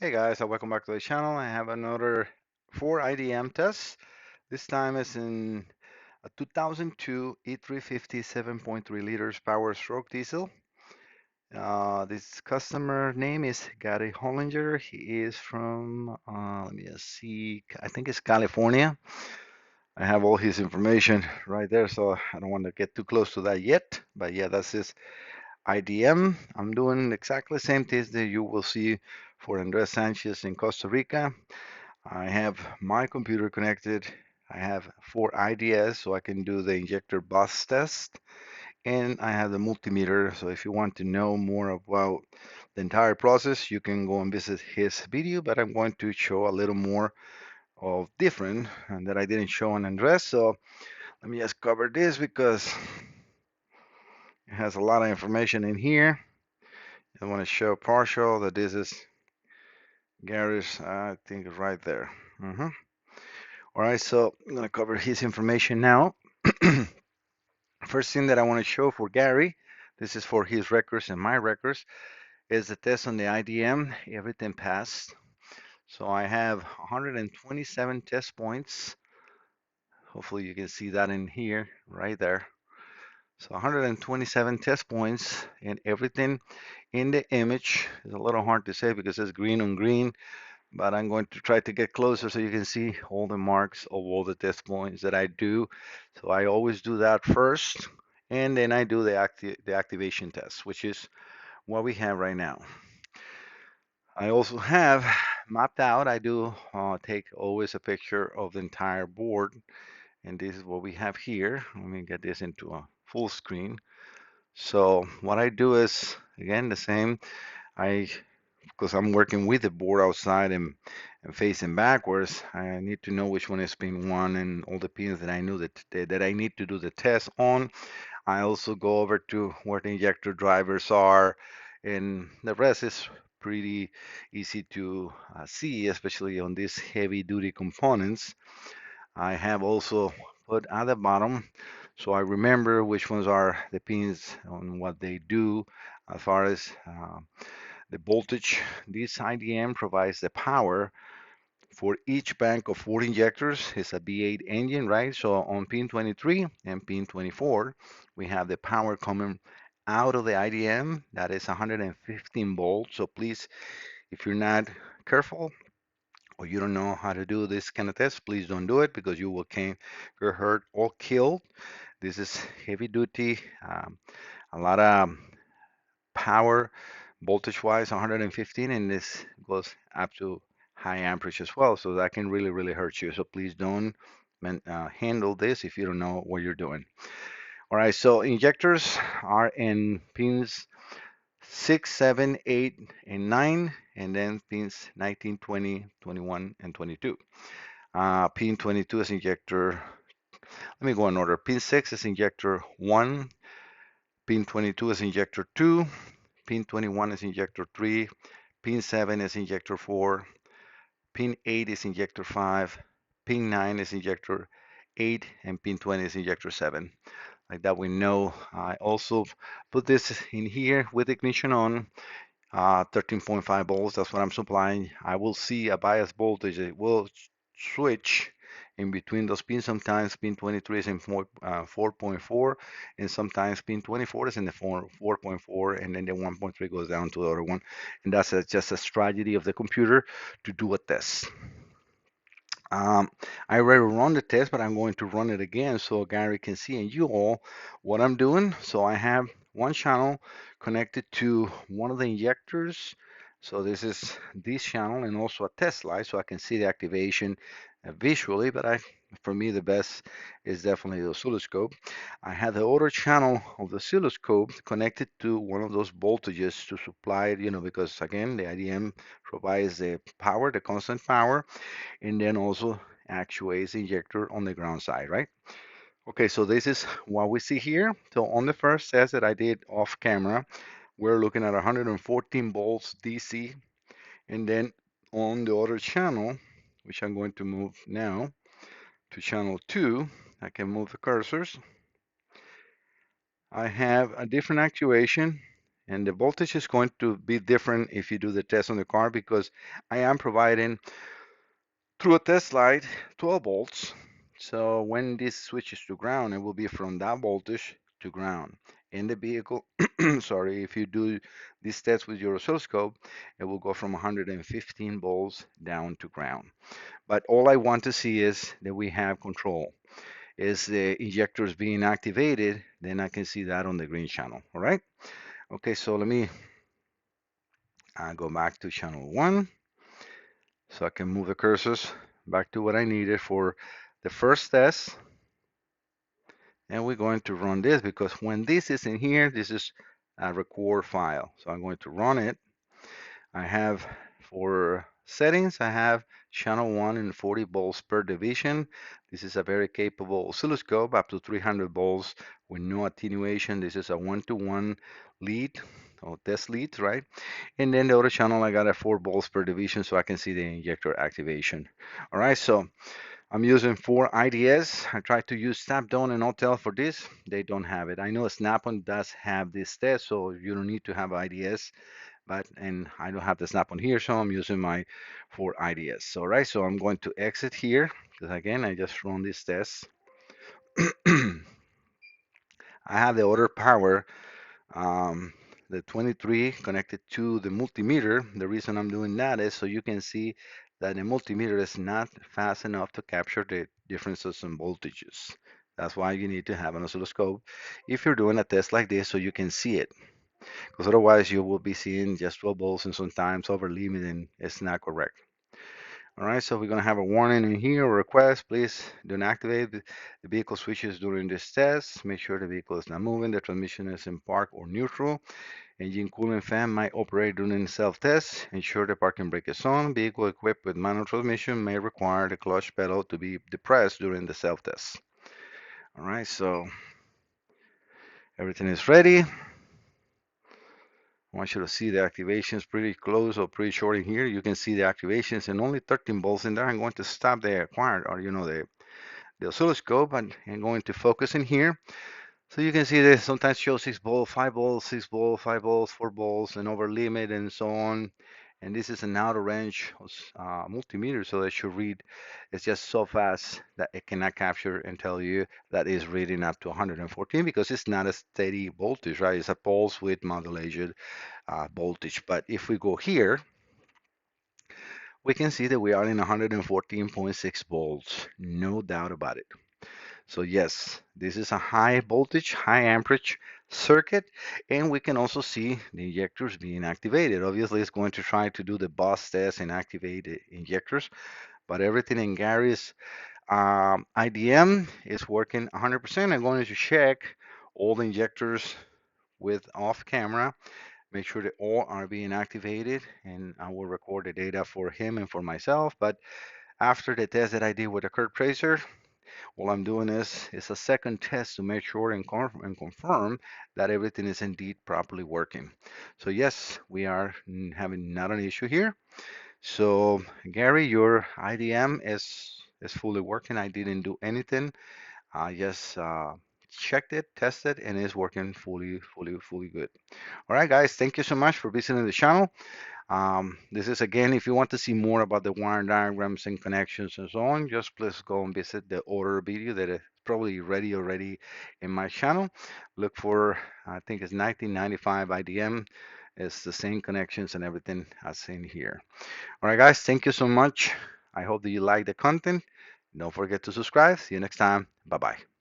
Hey guys, welcome back to the channel. I have another 4 IDM test. This time it's in a 2002 E350 7.3 liters power stroke diesel. This customer name is Gary Hollinger. He is from, let me just see, I think it's California. I have all his information right there, so I don't want to get too close to that yet. But yeah, that's his IDM. I'm doing exactly the same test that you will see for Andres Sanchez in Costa Rica. I have my computer connected. I have 4 IDS so I can do the injector bus test. And I have the multimeter. So if you want to know more about the entire process, you can go and visit his video. But I'm going to show a little more of different and that I didn't show on Andres. So let me just cover this because it has a lot of information in here. I want to show partial that this is Gary's, I think right there. Mhm. All right, so I'm going to cover his information now. First thing that I want to show for Gary, this is for his records and my records, is the test on the IDM. Everything passed. So I have 127 test points. Hopefully you can see that in here, right there. So 127 test points and everything in the image is a little hard to say because it's green on green, but I'm going to try to get closer so you can see all the marks of all the test points that I do. So I always do that first, and then I do the activation test, which is what we have right now. I also have mapped out, I do take always a picture of the entire board, and this is what we have here. Let me get this into a full screen. So what I do is, again, the same. I because I'm working with the board outside and facing backwards, I need to know which one is pin one and all the pins that I knew that I need to do the test on. I also go over to where the injector drivers are, and the rest is pretty easy to see, especially on these heavy duty components. I have also put at the bottom so I remember which ones are the pins on what they do as far as the voltage. This IDM provides the power for each bank of 4 injectors. It's a V8 engine, right? So on pin 23 and pin 24, we have the power coming out of the IDM. That is 115 volts. So please, if you're not careful or you don't know how to do this kind of test, please don't do it because you will can get hurt or killed. This is heavy duty, a lot of power voltage wise 115, and this goes up to high amperage as well, so that can really hurt you. So please don't handle this if you don't know what you're doing. All right, so injectors are in pins 6, 7, 8, and 9, and then pins 19, 20, 21, and 22. Pin 22 is injector, let me go in order. Pin 6 is injector 1, pin 22 is injector 2, pin 21 is injector 3, pin 7 is injector 4, pin 8 is injector 5, pin 9 is injector 8, and pin 20 is injector 7. Like that we know. I also put this in here with ignition on, 13.5 volts, that's what I'm supplying. I will see a bias voltage. It will switch in between those pins. Sometimes pin 23 is in 4.4, and sometimes pin 24 is in the 4.4, and then the 1.3 goes down to the other one. And that's just a strategy of the computer to do a test. Um, I already run the test, but I'm going to run it again so Gary can see and you all what I'm doing. So I have one channel connected to one of the injectors. So this is this channel and also a test light so I can see the activation visually, but for me the best is definitely the oscilloscope. I have the other channel of the oscilloscope connected to one of those voltages to supply it, because again the IDM provides the power, the constant power, and then also actuates the injector on the ground side, right? Okay, so this is what we see here. So on the first test that I did off camera, we're looking at 114 volts DC, and then on the other channel, which I'm going to move now to channel 2, I can move the cursors. I have a different actuation. And the voltage is going to be different if you do the test on the car because I am providing through a test light 12 volts. So when this switches to ground, it will be from that voltage to ground. In the vehicle, sorry, if you do this test with your oscilloscope, it will go from 115 volts down to ground. But all I want to see is that we have control. Is the injectors being activated, then I can see that on the green channel. All right. Okay, so let me go back to channel 1 so I can move the cursors back to what I needed for the first test. And we're going to run this because when this is in here, this is a record file. So I'm going to run it. I have for settings, I have channel 1 and 40 volts per division. This is a very capable oscilloscope up to 300 volts with no attenuation. This is a 1-to-1 lead or test lead, right? And then the other channel, I got a 4 volts per division so I can see the injector activation. All right, so I'm using 4 IDS. I tried to use Snap-on and Autel for this. They don't have it. I know Snap-on does have this test, so you don't need to have IDS, and I don't have the Snap-on here, so I'm using my 4 IDS. All right, so I'm going to exit here because again, I just run this test. I have the other power, um, the 23 connected to the multimeter. The reason I'm doing that is so you can see that the multimeter is not fast enough to capture the differences in voltages. That's why you need to have an oscilloscope if you're doing a test like this so you can see it. Because otherwise you will be seeing just 12 volts and sometimes over limit and it's not correct. All right, so we're going to have a warning in here, a request, please do not activate the vehicle switches during this test. Make sure the vehicle is not moving, the transmission is in park or neutral. Engine coolant fan might operate during self-test. Ensure the parking brake is on. Vehicle equipped with manual transmission may require the clutch pedal to be depressed during the self-test. All right, so everything is ready. I want you to see the activations pretty close or pretty short in here. You can see the activations and only 13 volts in there. I'm going to stop the acquired or the oscilloscope and I'm going to focus in here. So you can see this sometimes shows 6 volts, 5 volts, 6 volts, 5 volts, 4 volts, and over limit and so on. And this is an outer range multimeter, so it should read. It's just so fast that it cannot capture and tell you that it's reading up to 114 because it's not a steady voltage, right? It's a pulse width modulated voltage. But if we go here, we can see that we are in 114.6 volts, no doubt about it. So yes, this is a high voltage, high amperage circuit, and we can also see the injectors being activated. Obviously, it's going to try to do the bus test and activate the injectors, but everything in Gary's IDM is working 100%. I'm going to check all the injectors with off camera, make sure that all are being activated, and I will record the data for him and for myself. But after the test that I did with the curve tracer, all I'm doing is a second test to make sure and confirm that everything is indeed properly working. So yes, we are having not an issue here. So Gary, your IDM is fully working. I didn't do anything. I just checked it, tested, and it's working fully good. All right, guys, thank you so much for visiting the channel. This is again, if you want to see more about the wire diagrams and connections and so on, just please go and visit the other video that is probably ready already in my channel. Look for, I think it's 1995 IDM. It's the same connections and everything as in here. All right, guys, thank you so much. I hope that you like the content. Don't forget to subscribe. See you next time. Bye-bye.